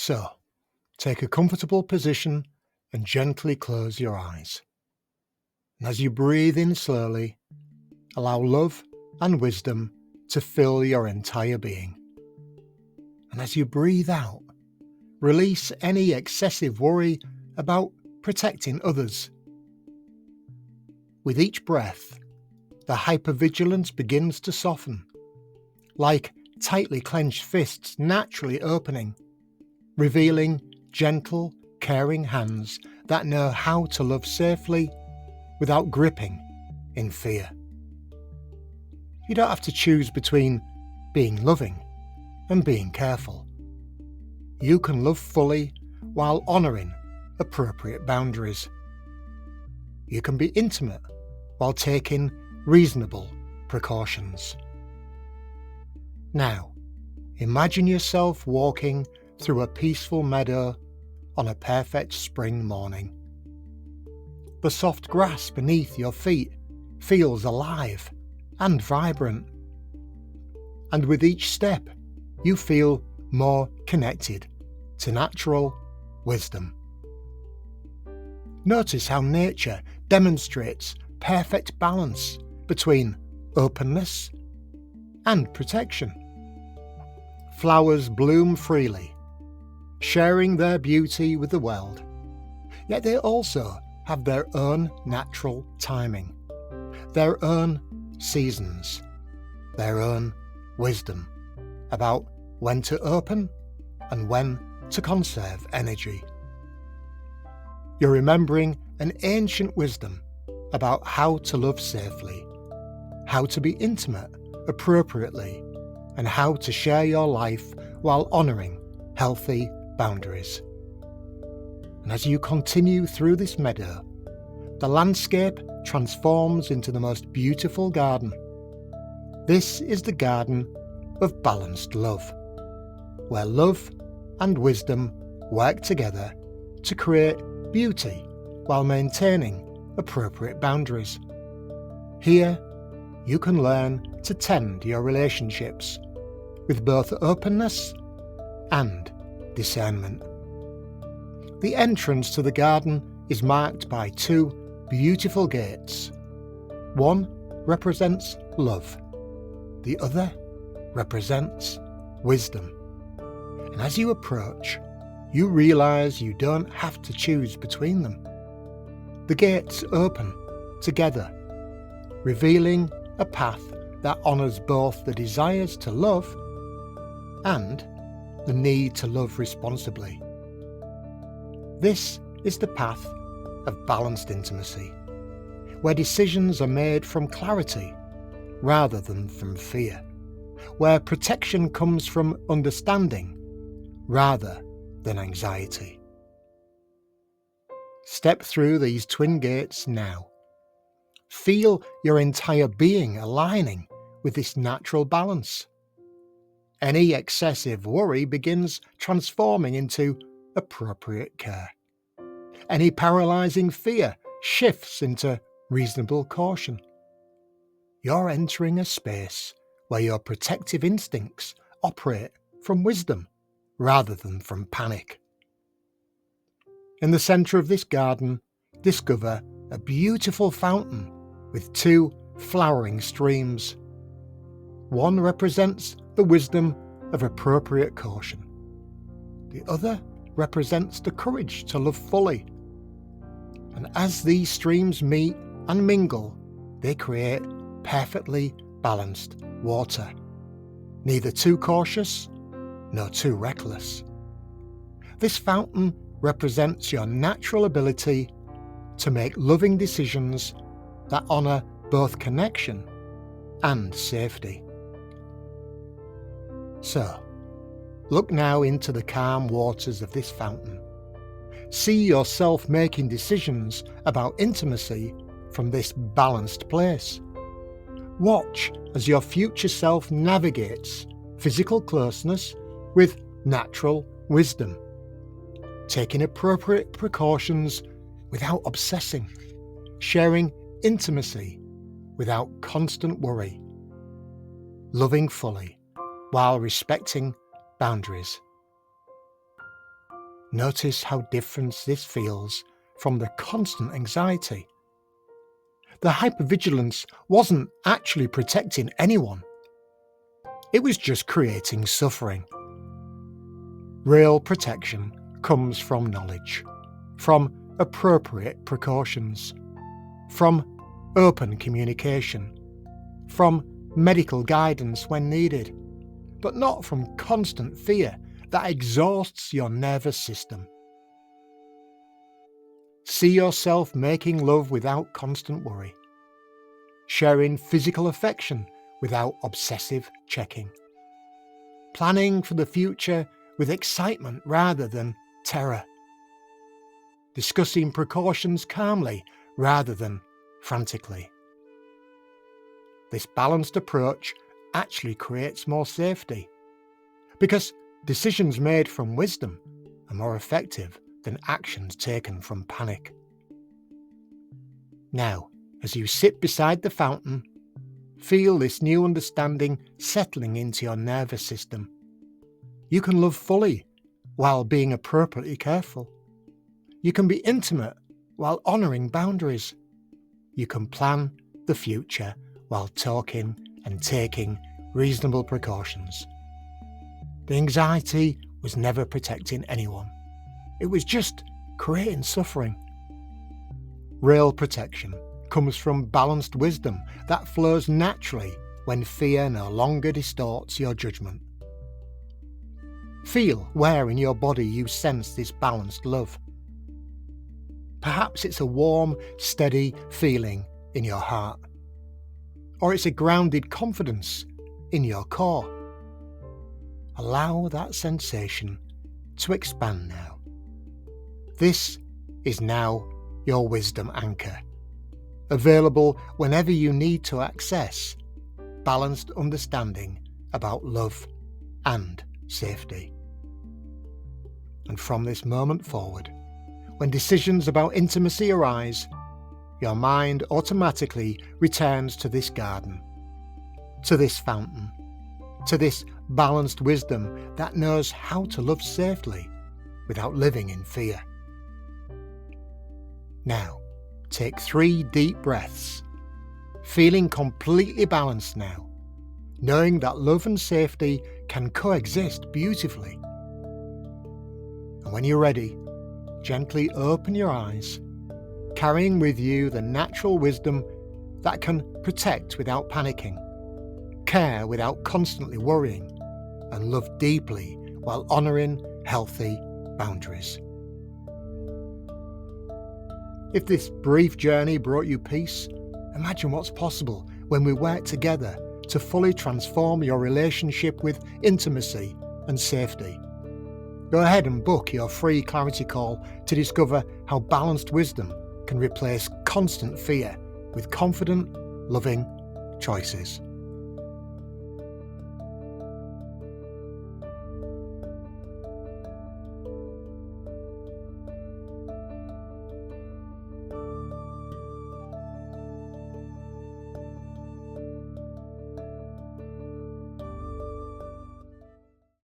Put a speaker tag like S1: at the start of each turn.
S1: So, take a comfortable position and gently close your eyes. And as you breathe in slowly, allow love and wisdom to fill your entire being. And as you breathe out, release any excessive worry about protecting others. With each breath, the hypervigilance begins to soften, like tightly clenched fists naturally opening, revealing gentle, caring hands that know how to love safely without gripping in fear. You don't have to choose between being loving and being careful. You can love fully while honouring appropriate boundaries. You can be intimate while taking reasonable precautions. Now, imagine yourself walking through a peaceful meadow on a perfect spring morning. The soft grass beneath your feet feels alive and vibrant. And with each step, you feel more connected to natural wisdom. Notice how nature demonstrates perfect balance between openness and protection. Flowers bloom freely, sharing their beauty with the world, yet they also have their own natural timing, their own seasons, their own wisdom about when to open and when to conserve energy. You're remembering an ancient wisdom about how to love safely, how to be intimate appropriately, and how to share your life while honouring healthy boundaries. And as you continue through this meadow, the landscape transforms into the most beautiful garden. This is the garden of balanced love, where love and wisdom work together to create beauty while maintaining appropriate boundaries. Here, you can learn to tend your relationships with both openness and discernment. The entrance to the garden is marked by two beautiful gates. One represents love, the other represents wisdom. And as you approach, you realise you don't have to choose between them. The gates open together, revealing a path that honours both the desires to love and the need to love responsibly. This is the path of balanced intimacy, where decisions are made from clarity rather than from fear, where protection comes from understanding rather than anxiety. Step through these twin gates now. Feel your entire being aligning with this natural balance. Any excessive worry begins transforming into appropriate care. Any paralysing fear shifts into reasonable caution. You're entering a space where your protective instincts operate from wisdom rather than from panic. In the centre of this garden, discover a beautiful fountain with two flowering streams. One represents the wisdom of appropriate caution. The other represents the courage to love fully. And as these streams meet and mingle, they create perfectly balanced water, neither too cautious nor too reckless. This fountain represents your natural ability to make loving decisions that honour both connection and safety. So, look now into the calm waters of this fountain. See yourself making decisions about intimacy from this balanced place. Watch as your future self navigates physical closeness with natural wisdom, taking appropriate precautions without obsessing, sharing intimacy without constant worry, loving fully while respecting boundaries. Notice how different this feels from the constant anxiety. The hypervigilance wasn't actually protecting anyone. It was just creating suffering. Real protection comes from knowledge, from appropriate precautions, from open communication, from medical guidance when needed, but not from constant fear that exhausts your nervous system. See yourself making love without constant worry, sharing physical affection without obsessive checking, planning for the future with excitement rather than terror, discussing precautions calmly rather than frantically. This balanced approach actually creates more safety, because decisions made from wisdom are more effective than actions taken from panic. Now, as you sit beside the fountain, feel this new understanding settling into your nervous system. You can love fully while being appropriately careful. You can be intimate while honouring boundaries. You can plan the future while talking and taking reasonable precautions. The anxiety was never protecting anyone. It was just creating suffering. Real protection comes from balanced wisdom that flows naturally when fear no longer distorts your judgment. Feel where in your body you sense this balanced love. Perhaps it's a warm, steady feeling in your heart, or it's a grounded confidence in your core. Allow that sensation to expand now. This is now your wisdom anchor, available whenever you need to access balanced understanding about love and safety. And from this moment forward, when decisions about intimacy arise, your mind automatically returns to this garden, to this fountain, to this balanced wisdom that knows how to love safely without living in fear. Now, take 3 deep breaths, feeling completely balanced now, knowing that love and safety can coexist beautifully. And when you're ready, gently open your eyes, carrying with you the natural wisdom that can protect without panicking, care without constantly worrying, and love deeply while honouring healthy boundaries. If this brief journey brought you peace, imagine what's possible when we work together to fully transform your relationship with intimacy and safety. Go ahead and book your free clarity call to discover how balanced wisdom can replace constant fear with confident, loving choices.